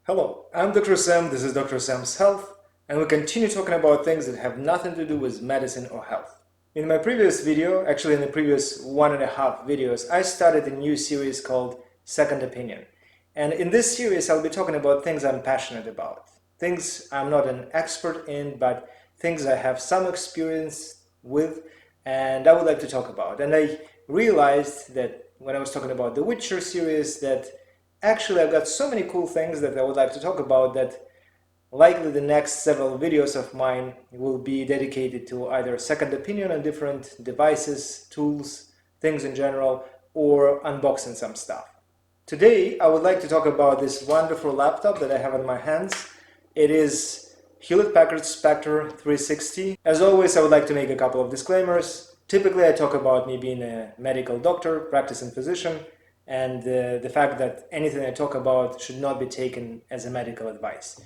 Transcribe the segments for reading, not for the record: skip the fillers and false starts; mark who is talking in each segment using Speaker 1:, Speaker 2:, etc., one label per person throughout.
Speaker 1: Hello, I'm Dr. Sam, this is Dr. Sam's Health, and we continue talking about things that have nothing to do with medicine or health. In my previous video, actually in the previous 1.5 videos, I started a new series called Second Opinion. And in this series, I'll be talking about things I'm passionate about. Things I'm not an expert in, but things I have some experience with and I would like to talk about. And I realized that when I was talking about the Witcher series that actually I've got so many cool things that I would like to talk about that likely the next several videos of mine will be dedicated to either second opinion on different devices, tools, things in general, or unboxing some stuff. Today I would like to talk about this wonderful laptop that I have in my hands. It is Hewlett-Packard Spectre 360. As always, I would like to make a couple of disclaimers. Typically I talk about me being a medical doctor, practicing physician, and the fact that anything I talk about should not be taken as a medical advice.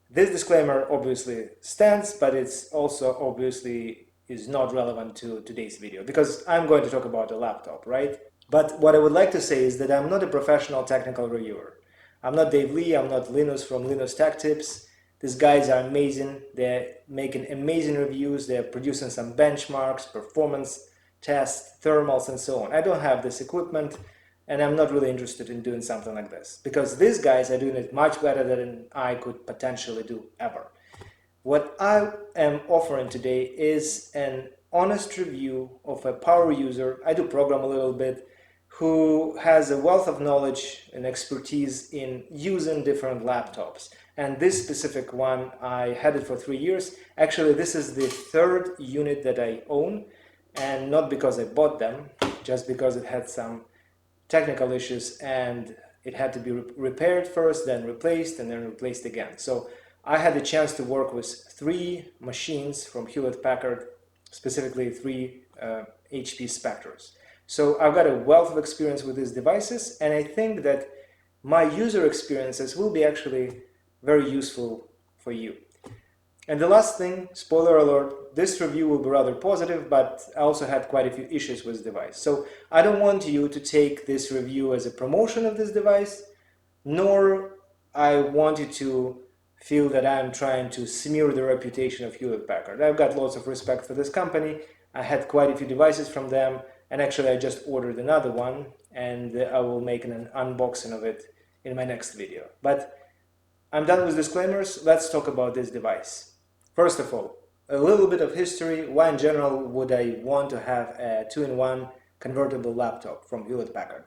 Speaker 1: This disclaimer obviously stands, but it's also obviously is not relevant to today's video because I'm going to talk about a laptop, right? But what I would like to say is that I'm not a professional technical reviewer. I'm not Dave Lee, I'm not Linus from Linus Tech Tips. These guys are amazing, they're making amazing reviews, they're producing some benchmarks, performance tests, thermals and so on. I don't have this equipment, and I'm not really interested in doing something like this because these guys are doing it much better than I could potentially do ever. What I am offering today is an honest review of a power user, I do program a little bit, who has a wealth of knowledge and expertise in using different laptops. And this specific one, I had it for 3 years. Actually, this is the third unit that I own, and not because I bought them, just because it had some technical issues and it had to be repaired first, then replaced, and then replaced again. So I had the chance to work with 3 machines from Hewlett-Packard, specifically 3 HP Spectres. So I've got a wealth of experience with these devices, and I think that my user experiences will be actually very useful for you. And the last thing, spoiler alert, this review will be rather positive, but I also had quite a few issues with the device. So I don't want you to take this review as a promotion of this device, nor I want you to feel that I'm trying to smear the reputation of Hewlett-Packard. I've got lots of respect for this company. I had quite a few devices from them, and actually I just ordered another one, and I will make an unboxing of it in my next video. But I'm done with disclaimers. Let's talk about this device. First of all, a little bit of history. Why in general would I want to have a 2-in-1 convertible laptop from Hewlett-Packard?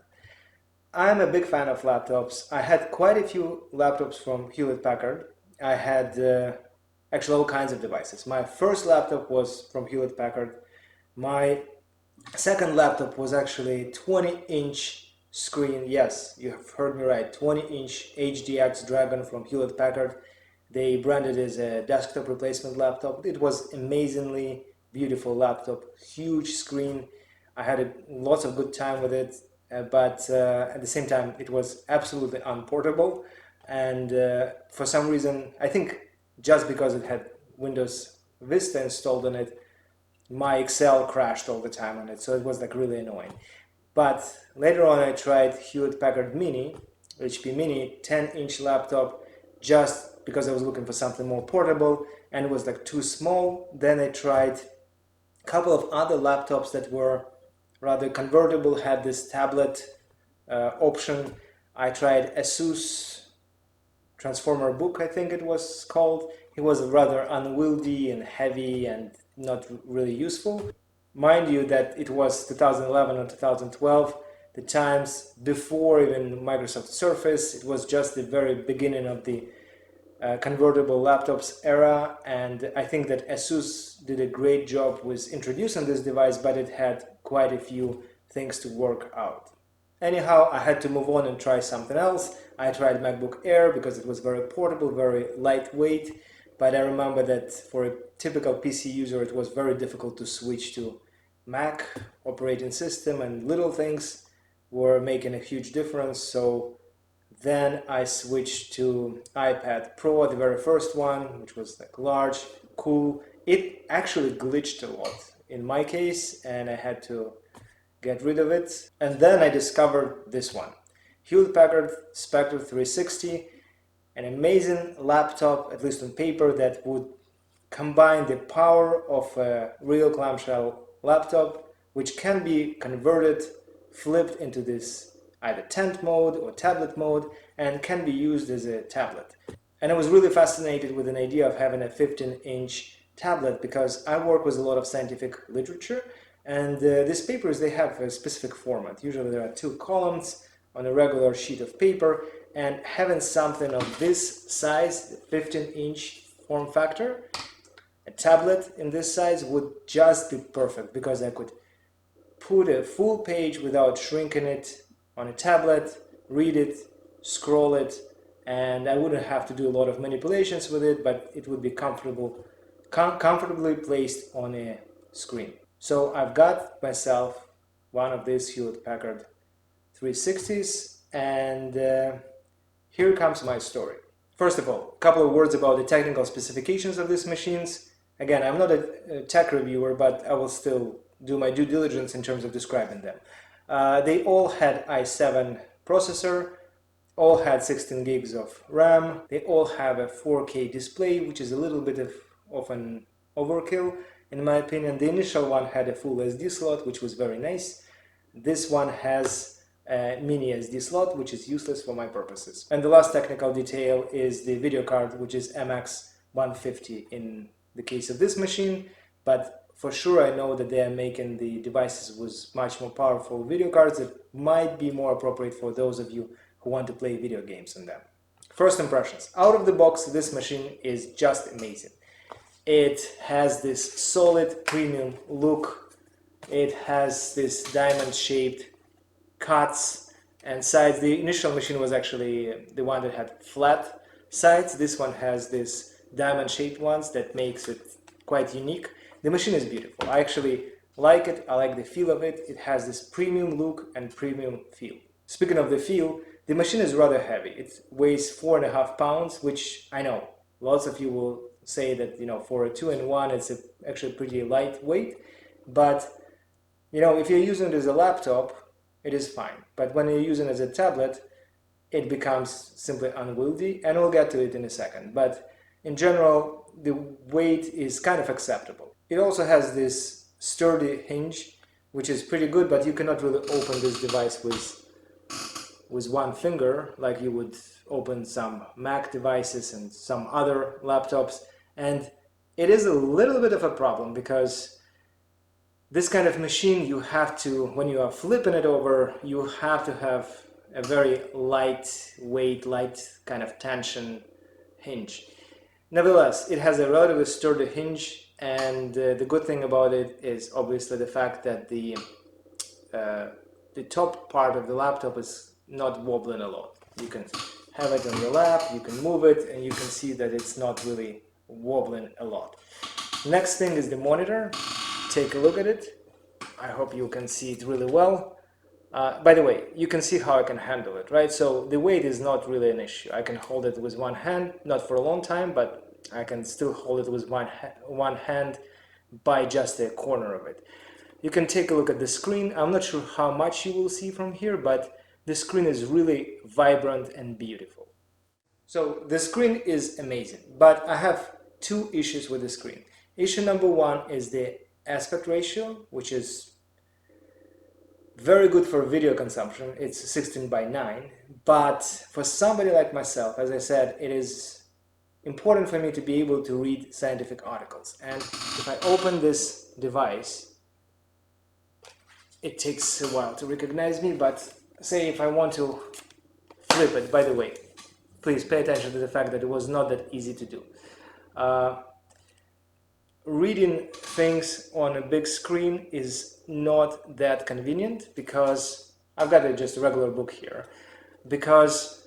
Speaker 1: I'm a big fan of laptops. I had quite a few laptops from Hewlett-Packard. I had actually all kinds of devices. My first laptop was from Hewlett-Packard. My second laptop was actually 20-inch screen. Yes, you have heard me right. 20-inch HDX Dragon from Hewlett-Packard. They branded it as a desktop replacement laptop. It was amazingly beautiful laptop, huge screen. I had lots of good time with it, but at the same time it was absolutely unportable. And for some reason, I think just because it had Windows Vista installed on it, my Excel crashed all the time on it, so it was like really annoying. But later on I tried Hewlett-Packard Mini, HP Mini 10-inch laptop, just because I was looking for something more portable and it was like too small. Then I tried a couple of other laptops that were rather convertible, had this tablet option. I tried Asus Transformer Book, I think it was called. It was rather unwieldy and heavy and not really useful. Mind you that it was 2011 or 2012, the times before even Microsoft Surface. It was just the very beginning of the convertible laptops era, and I think that Asus did a great job with introducing this device, but it had quite a few things to work out. Anyhow, I had to move on and try something else. I tried MacBook Air because it was very portable, very lightweight, but I remember that for a typical PC user it was very difficult to switch to Mac operating system, and little things were making a huge difference. So then I switched to iPad Pro, the very first one, which was like large, cool. It actually glitched a lot in my case, and I had to get rid of it. And then I discovered this one, Hewlett-Packard Spectre 360. an amazing laptop, at least on paper, that would combine the power of a real clamshell laptop, which can be converted, flipped into this either tent mode or tablet mode, and can be used as a tablet. And I was really fascinated with an idea of having a 15-inch tablet because I work with a lot of scientific literature, and these papers, they have a specific format. Usually there are 2 columns on a regular sheet of paper, and having something of this size, 15-inch form factor, a tablet in this size would just be perfect, because I could put a full page without shrinking it on a tablet, read it, scroll it, and I wouldn't have to do a lot of manipulations with it, but it would be comfortably placed on a screen. So I've got myself one of these Hewlett-Packard 360s, and here comes my story. First of all, a couple of words about the technical specifications of these machines. Again, I'm not a tech reviewer, but I will still do my due diligence in terms of describing them. They all had i7 processor, all had 16 gigs of RAM, they all have a 4K display, which is a little bit of an overkill in my opinion. The initial one had a full SD slot, which was very nice. This one has a mini SD slot, which is useless for my purposes. And the last technical detail is the video card, which is MX150 in the case of this machine, but for sure I know that they are making the devices with much more powerful video cards that might be more appropriate for those of you who want to play video games on them. First impressions. Out of the box, this machine is just amazing. It has this solid premium look. It has this diamond-shaped cuts and sides. The initial machine was actually the one that had flat sides. This one has this diamond-shaped ones that makes it quite unique. The machine is beautiful. I actually like it. I like the feel of it. It has this premium look and premium feel. Speaking of the feel, the machine is rather heavy. It weighs 4.5 pounds, which I know lots of you will say that, you know, for a 2-in-1 it's actually pretty lightweight, but you know, if you're using it as a laptop, it is fine. But when you're using it as a tablet, it becomes simply unwieldy, and we'll get to it in a second. But in general, the weight is kind of acceptable. It also has this sturdy hinge, which is pretty good, but you cannot really open this device with one finger like you would open some Mac devices and some other laptops. And it is a little bit of a problem because this kind of machine, you have to, when you are flipping it over, you have to have a very lightweight, light kind of tension hinge. Nevertheless, it has a relatively sturdy hinge, and the good thing about it is obviously the fact that the top part of the laptop is not wobbling a lot. You can have it on your lap, you can move it, and you can see that it's not really wobbling a lot. Next thing is the monitor. Take a look at it. I hope you can see it really well. By the way, you can see how I can handle it, right? So the weight is not really an issue. I can hold it with one hand, not for a long time, but I can still hold it with one hand by just the corner of it. You can take a look at the screen. I'm not sure how much you will see from here, but the screen is really vibrant and beautiful. So the screen is amazing, but I have 2 issues with the screen. Issue number 1 is the aspect ratio, which is very good for video consumption. It's 16:9, but for somebody like myself, as I said, it is important for me to be able to read scientific articles. And if I open this device, it takes a while to recognize me, but say if I want to flip it, by the way, please pay attention to the fact that it was not that easy to do. Reading things on a big screen is not that convenient because I've got just a regular book here, because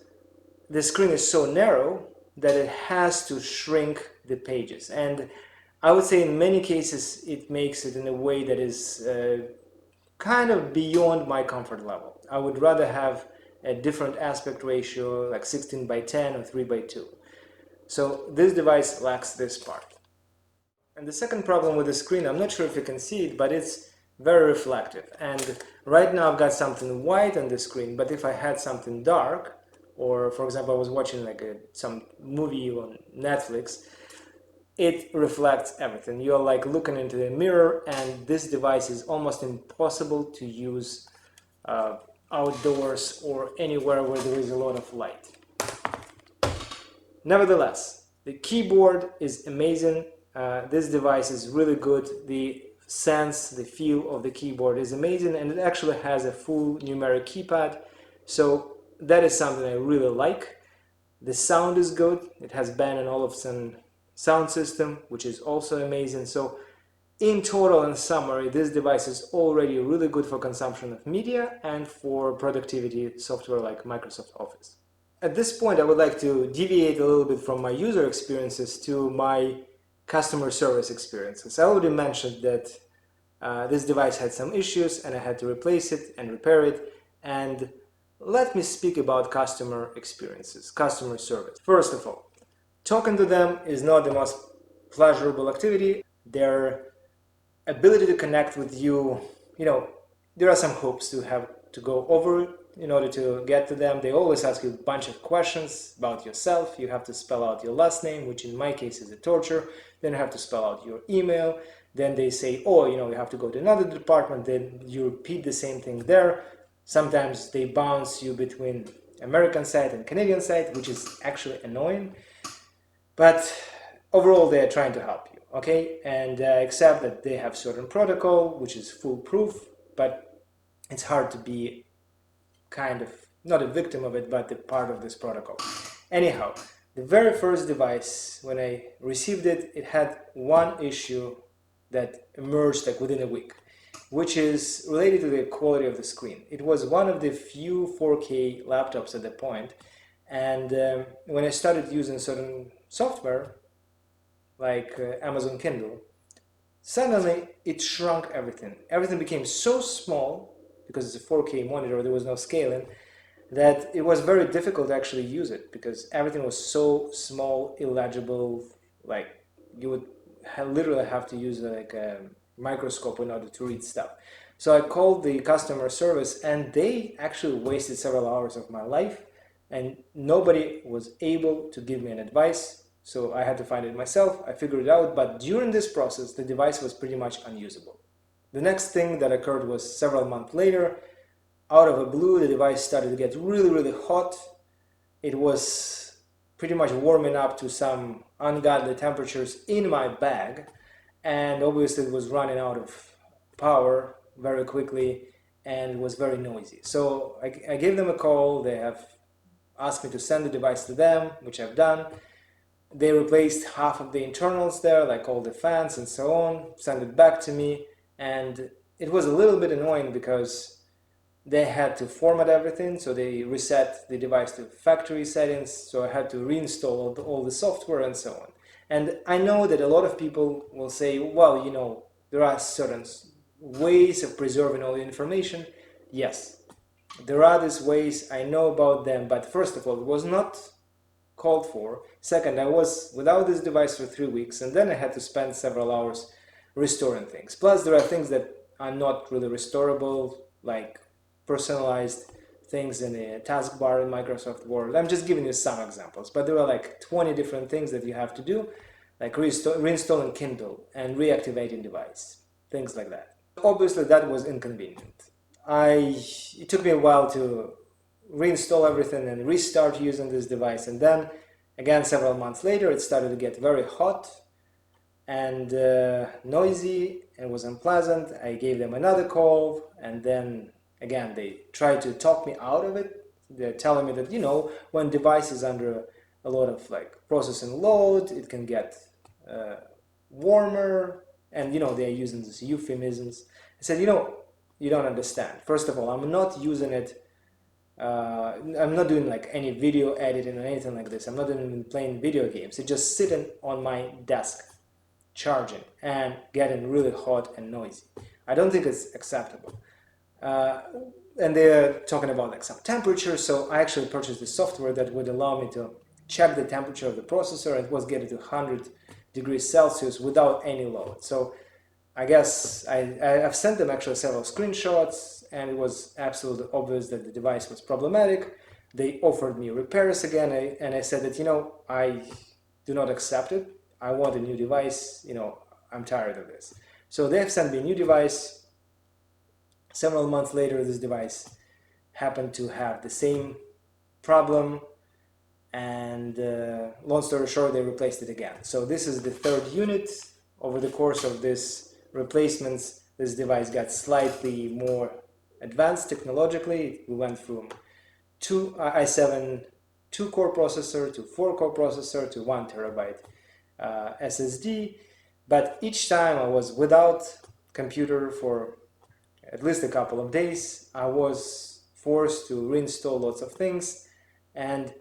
Speaker 1: the screen is so narrow that it has to shrink the pages, and I would say in many cases it makes it in a way that is kind of beyond my comfort level. I would rather have a different aspect ratio, like 16:10 or 3:2. So this device lacks this part. And the second problem with the screen, I'm not sure if you can see it, but it's very reflective. And right now I've got something white on the screen, but if I had something dark, or for example, I was watching like some movie on Netflix, it reflects everything. You're like looking into the mirror, and this device is almost impossible to use outdoors or anywhere where there is a lot of light. Nevertheless, the keyboard is amazing. This device is really good. The sense, the feel of the keyboard is amazing, and it actually has a full numeric keypad, so that is something I really like. The sound is good. It has Bang & Olufsen sound system, which is also amazing. So in total, in summary, this device is already really good for consumption of media and for productivity software like Microsoft Office. At this point, I would like to deviate a little bit from my user experiences to my customer service experiences. I already mentioned that this device had some issues and I had to replace it and repair it. And let me speak about customer experiences, customer service. First of all, talking to them is not the most pleasurable activity. Their ability to connect with you, there are some hoops to have to go over in order to get to them. They always ask you a bunch of questions about yourself. You have to spell out your last name, which in my case is a torture. Then you have to spell out your email. Then they say, oh, you have to go to another department. Then you repeat the same thing there. Sometimes they bounce you between American side and Canadian side, which is actually annoying. But overall, they are trying to help you, okay? And accept that they have certain protocol, which is foolproof, but it's hard to be kind of, not a victim of it, but a part of this protocol. Anyhow, the very first device, when I received it, it had one issue that emerged like within a week, which is related to the quality of the screen. It was one of the few 4K laptops at that point, and when I started using certain software, like Amazon Kindle, suddenly it shrunk everything. Everything became so small, because it's a 4K monitor, there was no scaling, that it was very difficult to actually use it, because everything was so small, illegible, like you would literally have to use like a microscope in order to read stuff. So I called the customer service, and they actually wasted several hours of my life, and nobody was able to give me an advice. So I had to find it myself. I figured it out, but during this process, the device was pretty much unusable. The next thing that occurred was several months later. Out of the blue, the device started to get really, really hot. It was pretty much warming up to some ungodly temperatures in my bag, and obviously it was running out of power very quickly, and it was very noisy. So I gave them a call. They have asked me to send the device to them, which I've done. They replaced half of the internals there, like all the fans and so on, sent it back to me, and it was a little bit annoying because they had to format everything, so they reset the device to factory settings, so I had to reinstall all the software and so on. And I know that a lot of people will say, well, there are certain ways of preserving all the information. Yes, there are these ways, I know about them, but first of all, it was not called for. Second, I was without this device for 3 weeks, and then I had to spend several hours restoring things. Plus, there are things that are not really restorable, like personalized things in a taskbar in Microsoft Word. I'm just giving you some examples, but there are like 20 different things that you have to do, like reinstalling Kindle and reactivating device, things like that. Obviously, that was inconvenient. It took me a while to reinstall everything and restart using this device, and then again several months later it started to get very hot and noisy and was unpleasant. I gave them another call, and then again they tried to talk me out of it. They're telling me that when device is under a lot of like processing load, it can get warmer, and they're using these euphemisms. I said, you don't understand. First of all, I'm not using it. I'm not doing like any video editing or anything like this. I'm not even playing video games. It's just sitting on my desk, charging and getting really hot and noisy. I don't think it's acceptable. And they're talking about like some temperature. So I actually purchased the software that would allow me to check the temperature of the processor. It was getting to 100 degrees Celsius without any load. So I guess I've sent them actually several screenshots, and it was absolutely obvious that the device was problematic. They offered me repairs again, and I said that, I do not accept it. I want a new device, I'm tired of this. So they have sent me a new device. Several months later, this device happened to have the same problem, and long story short, they replaced it again. So this is the third unit. Over the course of this replacements, this device got slightly more advanced technologically. We went from i7 2-core processor to 4-core processor to 1 terabyte SSD, but each time I was without computer for at least a couple of days. I was forced to reinstall lots of things, and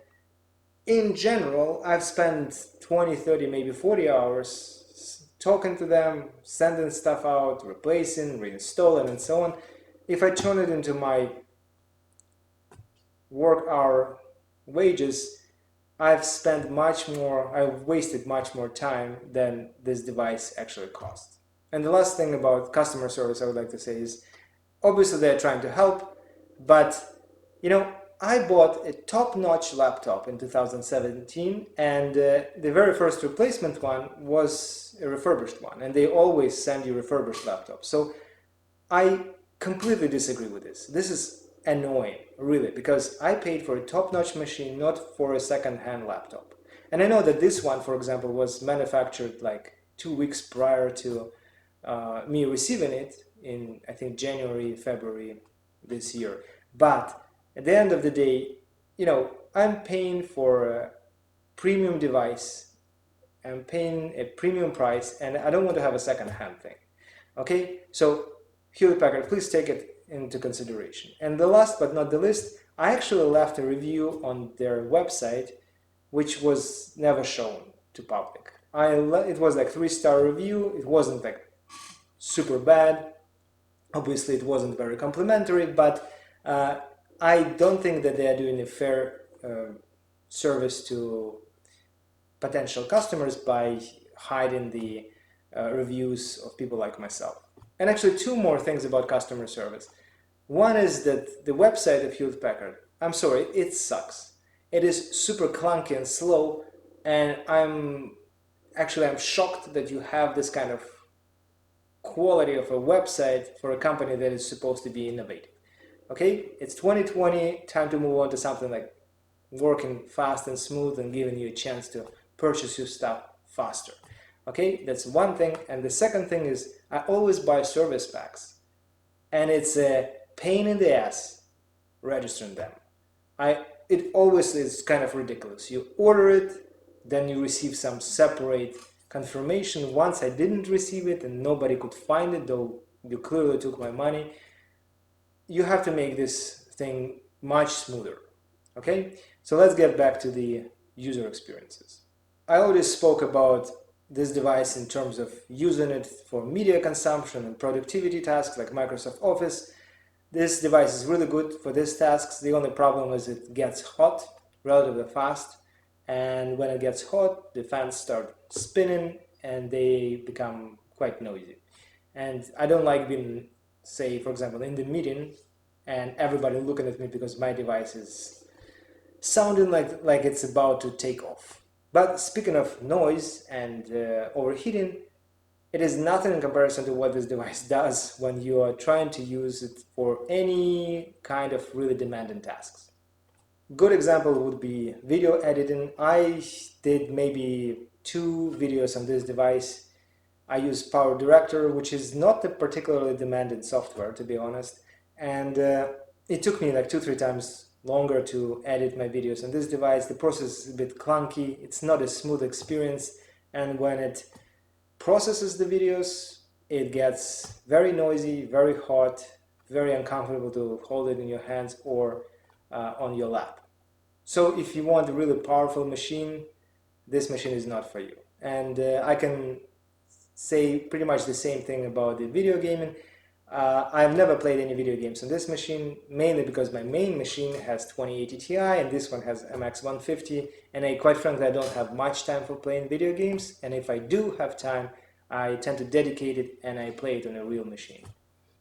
Speaker 1: in general I've spent 20, 30, maybe 40 hours talking to them, sending stuff out, replacing, reinstalling, and so on. If I turn it into my work hour wages, I've wasted much more time than this device actually cost. And the last thing about customer service I would like to say is, obviously they're trying to help, but I bought a top-notch laptop in 2017, and the very first replacement one was a refurbished one, and they always send you refurbished laptops. So I completely disagree with this. This is annoying, really, because I paid for a top-notch machine, not for a second-hand laptop. And I know that this one, for example, was manufactured like 2 weeks prior to me receiving it in, I think, January, February this year. But at the end of the day, I'm paying for a premium device, I'm paying a premium price, and I don't want to have a second-hand thing. Okay, so Hewlett-Packard, please take it into consideration. And the last but not the least, I actually left a review on their website, which was never shown to public. It was like 3-star review. It wasn't like super bad. Obviously, it wasn't very complimentary, but I don't think that they are doing a fair service to potential customers by hiding the reviews of people like myself. And actually, 2 more things about customer service. One is that the website of Hewlett-Packard, I'm sorry, it sucks. It is super clunky and slow, and I'm shocked that you have this kind of quality of a website for a company that is supposed to be innovative. Okay, it's 2020, time to move on to something like working fast and smooth and giving you a chance to purchase your stuff faster. Okay, that's one thing. And the second thing is, I always buy service packs, and it's a pain in the ass registering them. It always is kind of ridiculous. You order it, then you receive some separate confirmation. Once I didn't receive it and nobody could find it, though you clearly took my money. You have to make this thing much smoother. Okay, so let's get back to the user experiences. I already spoke about this device in terms of using it for media consumption and productivity tasks like Microsoft Office. This device is really good for these tasks. The only problem is it gets hot relatively fast, and when it gets hot, the fans start spinning and they become quite noisy. And I don't like being, say, for example, in the meeting and everybody looking at me because my device is sounding like it's about to take off. But speaking of noise and overheating, it is nothing in comparison to what this device does when you are trying to use it for any kind of really demanding tasks. Good example would be video editing. I did maybe 2 videos on this device. I use Power Director, which is not a particularly demanding software, to be honest, and it took me like 2-3 times longer to edit my videos on this device. The process is a bit clunky, it's not a smooth experience, and when it processes the videos, it gets very noisy, very hot, very uncomfortable to hold it in your hands or on your lap. So if you want a really powerful machine, this machine is not for you. And I can say pretty much the same thing about the video gaming. I've never played any video games on this machine, mainly because my main machine has 2080 Ti and this one has MX 150, and quite frankly I don't have much time for playing video games, and if I do have time, I tend to dedicate it and I play it on a real machine.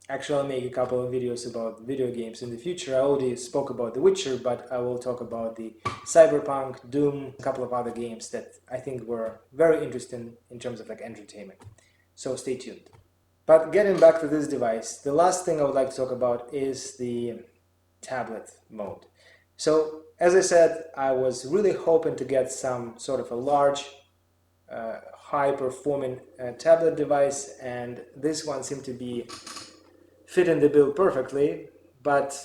Speaker 1: Actually, I'll make a couple of videos about video games in the future. I already spoke about The Witcher, but I will talk about the Cyberpunk, Doom, a couple of other games that I think were very interesting in terms of like entertainment. So stay tuned. But getting back to this device, the last thing I would like to talk about is the tablet mode. So as I said, I was really hoping to get some sort of a large, high-performing tablet device, and this one seemed to be fit in the bill perfectly, but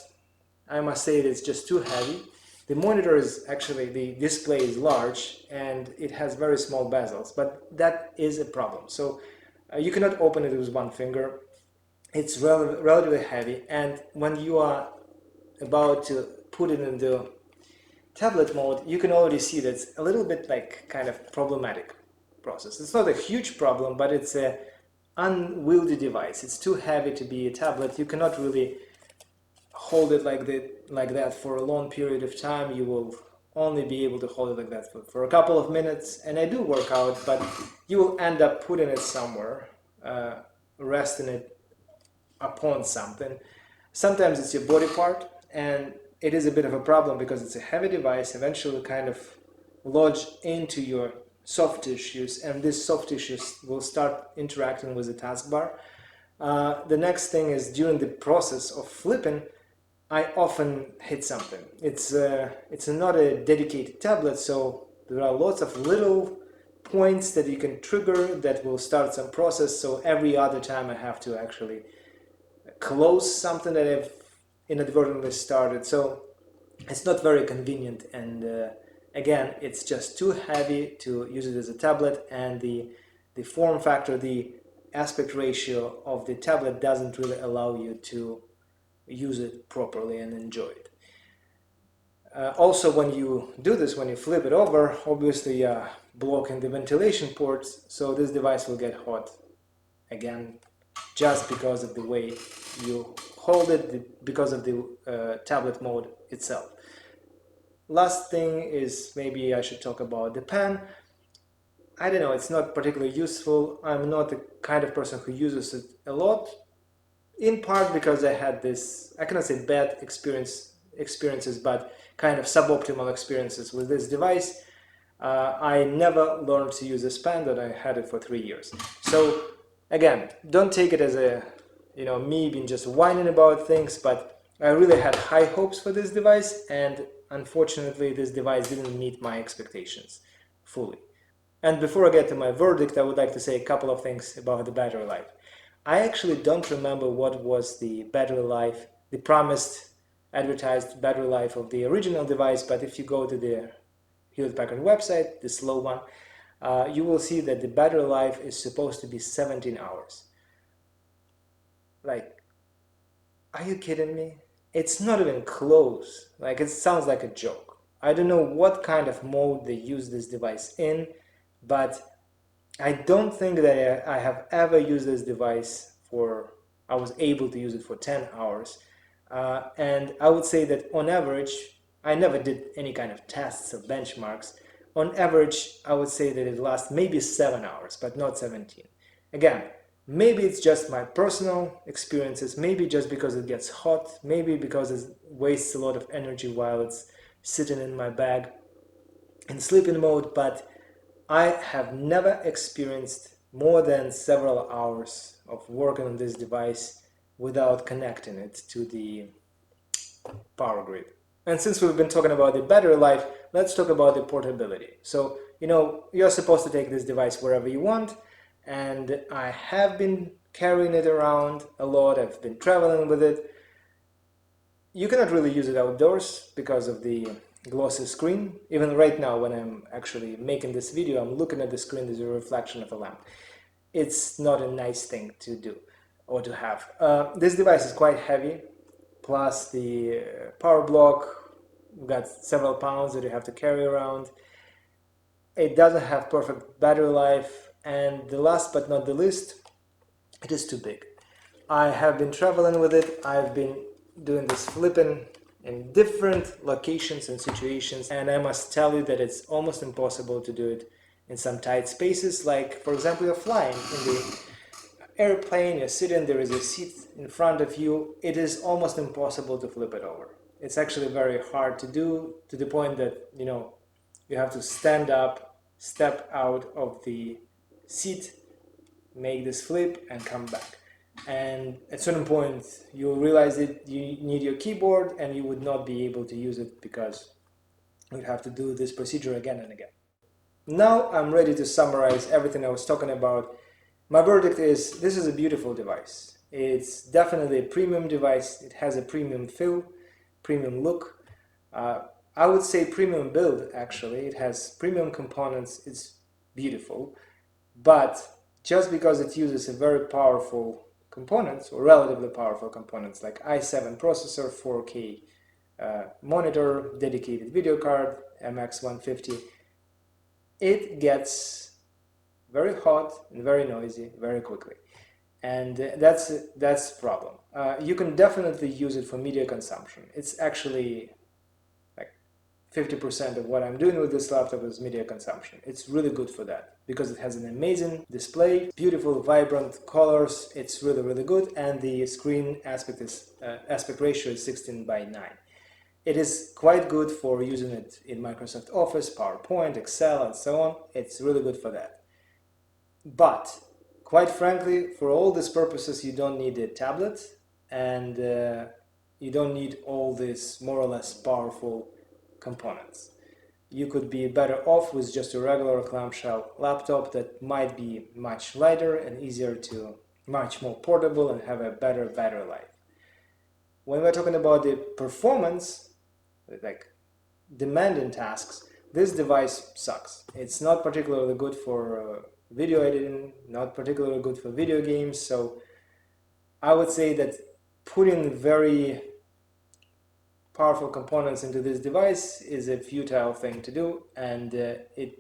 Speaker 1: I must say it's just too heavy. The monitor is actually, the display is large and it has very small bezels, but that is a problem. So you cannot open it with one finger. It's relatively heavy, and when you are about to put it into tablet mode, you can already see that it's a little bit like kind of problematic process. It's not a huge problem, but it's a unwieldy device. It's too heavy to be a tablet. You cannot really hold it like that for a long period of time. You will only be able to hold it like that for a couple of minutes. And I do work out, but you will end up putting it somewhere, resting it upon something. Sometimes it's your body part, and it is a bit of a problem because it's a heavy device. Eventually kind of lodge into your soft tissues, and these soft tissues will start interacting with the taskbar. The next thing is, during the process of flipping, I often hit something. It's not a dedicated tablet, so there are lots of little points that you can trigger that will start some process. So every other time I have to actually close something that I've inadvertently started. So it's not very convenient, and again, it's just too heavy to use it as a tablet, and the form factor, the aspect ratio of the tablet doesn't really allow you to use it properly and enjoy it. Also, when you do this, when you flip it over, obviously blocking the ventilation ports, so this device will get hot again, just because of the way you hold it, because of the tablet mode itself. Last thing is, maybe I should talk about the pen. I don't know, it's not particularly useful. I'm not the kind of person who uses it a lot, in part because I had this, I cannot say bad experiences, but kind of suboptimal experiences with this device. I never learned to use this pen, that I had it for 3 years. So again, don't take it as a, me being just whining about things, but I really had high hopes for this device, and unfortunately this device didn't meet my expectations fully. And before I get to my verdict, I would like to say a couple of things about the battery life. I actually don't remember what was the battery life, the promised advertised battery life of the original device, but if you go to the Hewlett-Packard website, the slow one, you will see that the battery life is supposed to be 17 hours. Like, are you kidding me? It's not even close. Like, it sounds like a joke. I don't know what kind of mode they use this device in, but I don't think that I have ever used this device I was able to use it for 10 hours. And I would say that on average, I never did any kind of tests or benchmarks. On average, I would say that it lasts maybe 7 hours, but not 17. Again, maybe it's just my personal experiences, maybe just because it gets hot, maybe because it wastes a lot of energy while it's sitting in my bag in sleeping mode, but I have never experienced more than several hours of working on this device without connecting it to the power grid. And since we've been talking about the battery life, let's talk about the portability. So, you're supposed to take this device wherever you want, and I have been carrying it around a lot. I've been traveling with it. You cannot really use it outdoors because of the glossy screen. Even right now, when I'm actually making this video, I'm looking at the screen, there's a reflection of a lamp. It's not a nice thing to do or to have. This device is quite heavy, plus the power block, you've got several pounds that you have to carry around. It doesn't have perfect battery life, and the last but not the least, it is too big. I have been traveling with it. I've been doing this flipping in different locations and situations, and I must tell you that it's almost impossible to do it in some tight spaces, like for example you're flying in the airplane, you're sitting, there is a seat in front of you, it is almost impossible to flip it over. It's actually very hard to do, to the point that, you have to stand up, step out of the seat, make this flip, and come back. And at a certain point, you'll realize that you need your keyboard and you would not be able to use it because you'd have to do this procedure again and again. Now I'm ready to summarize everything I was talking about. My verdict is, this is a beautiful device. It's definitely a premium device. It has a premium feel, premium look. I would say premium build, actually. It has premium components. It's beautiful. But just because it uses a very powerful components, or relatively powerful components, like i7 processor, 4K monitor, dedicated video card, MX150, it gets very hot and very noisy very quickly. And that's the problem. You can definitely use it for media consumption. It's actually like 50% of what I'm doing with this laptop is media consumption. It's really good for that because it has an amazing display, beautiful, vibrant colors. It's really, really good, and the screen aspect ratio is 16:9. It is quite good for using it in Microsoft Office, PowerPoint, Excel, and so on. It's really good for that. But quite frankly, for all these purposes, you don't need a tablet, and you don't need all these more or less powerful components. You could be better off with just a regular clamshell laptop that might be much lighter and easier to, much more portable, and have a better battery life. When we're talking about the performance, like demanding tasks, this device sucks. It's not particularly good for video editing, not particularly good for video games, so I would say that putting very powerful components into this device is a futile thing to do, and it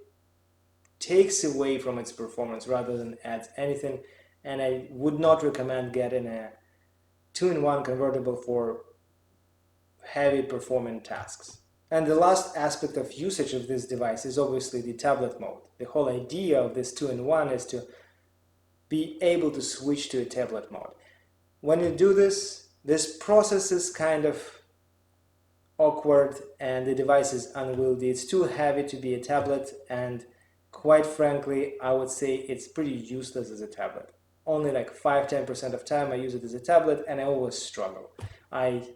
Speaker 1: takes away from its performance rather than adds anything, and I would not recommend getting a 2-in-1 convertible for heavy performing tasks. And the last aspect of usage of this device is obviously the tablet mode. The whole idea of this 2-in-1 is to be able to switch to a tablet mode. When you do this, this process is kind of awkward and the device is unwieldy. It's too heavy to be a tablet, and quite frankly, I would say it's pretty useless as a tablet. Only like 5-10% of time I use it as a tablet, and I always struggle. I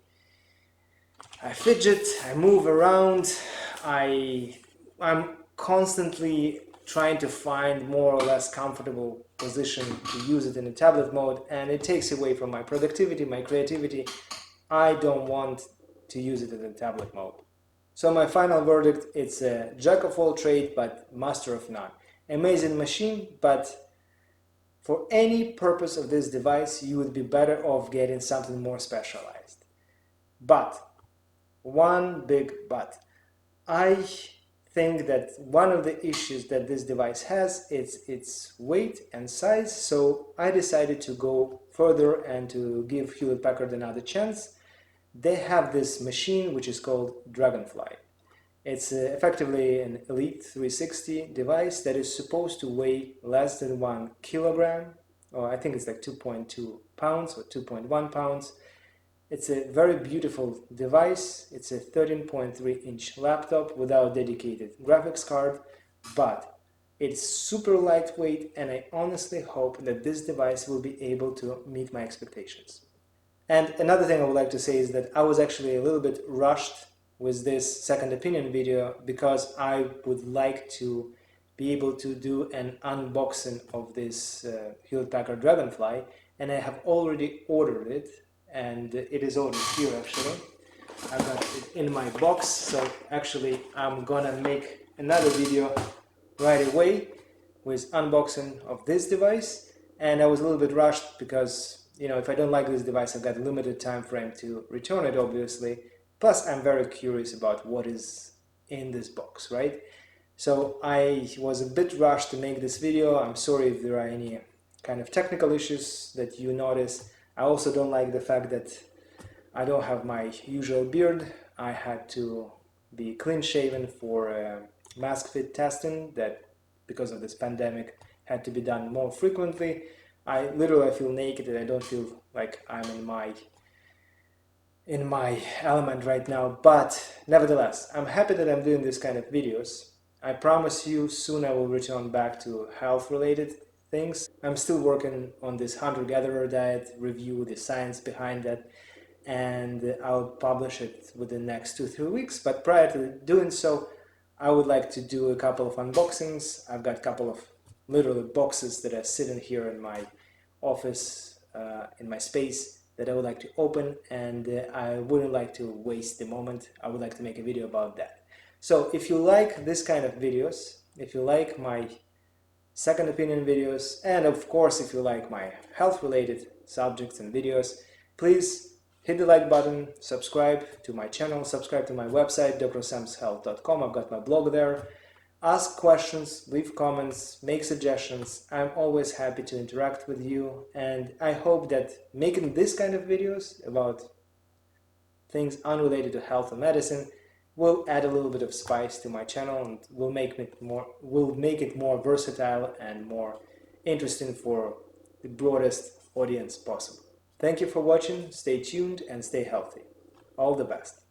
Speaker 1: fidget, I move around, I'm constantly trying to find more or less comfortable position to use it in a tablet mode, and it takes away from my productivity, my creativity. I don't want to use it in a tablet mode. So my final verdict, it's a jack of all trades but master of none. Amazing machine, but for any purpose of this device you would be better off getting something more specialized. But one big but. I think that one of the issues that this device has is its weight and size, so I decided to go further and to give Hewlett-Packard another chance. They have this machine which is called Dragonfly. It's effectively an Elite 360 device that is supposed to weigh less than 1 kilogram, or I think it's like 2.2 pounds or 2.1 pounds. It's a very beautiful device. It's a 13.3-inch laptop without dedicated graphics card, but it's super lightweight, and I honestly hope that this device will be able to meet my expectations. And another thing I would like to say is that I was actually a little bit rushed with this second opinion video because I would like to be able to do an unboxing of this Hewlett-Packard Dragonfly, and I have already ordered it, and it is already here actually. I got it in my box, so actually I'm gonna make another video right away with unboxing of this device. And I was a little bit rushed because, if I don't like this device, I've got a limited time frame to return it, obviously. Plus, I'm very curious about what is in this box, right? So I was a bit rushed to make this video. I'm sorry if there are any kind of technical issues that you notice. I also don't like the fact that I don't have my usual beard. I had to be clean shaven for mask fit testing that, because of this pandemic, had to be done more frequently. I literally feel naked and I don't feel like I'm in my element right now, but nevertheless, I'm happy that I'm doing this kind of videos. I promise you soon I will return back to health related things. I'm still working on this hunter-gatherer diet, review the science behind that, and I'll publish it within the next 2-3 weeks. But prior to doing so, I would like to do a couple of unboxings. I've got a couple of literally boxes that are sitting here in my office, in my space, that I would like to open, and I wouldn't like to waste the moment. I would like to make a video about that. So if you like this kind of videos, if you like my second opinion videos, and of course if you like my health related subjects and videos, please hit the like button, subscribe to my channel, subscribe to my website drsamshealth.com. I've got my blog there. Ask questions, leave comments, make suggestions. I'm always happy to interact with you, and I hope that making this kind of videos about things unrelated to health and medicine will add a little bit of spice to my channel and will make it more versatile and more interesting for the broadest audience possible. Thank you for watching, stay tuned and stay healthy. All the best.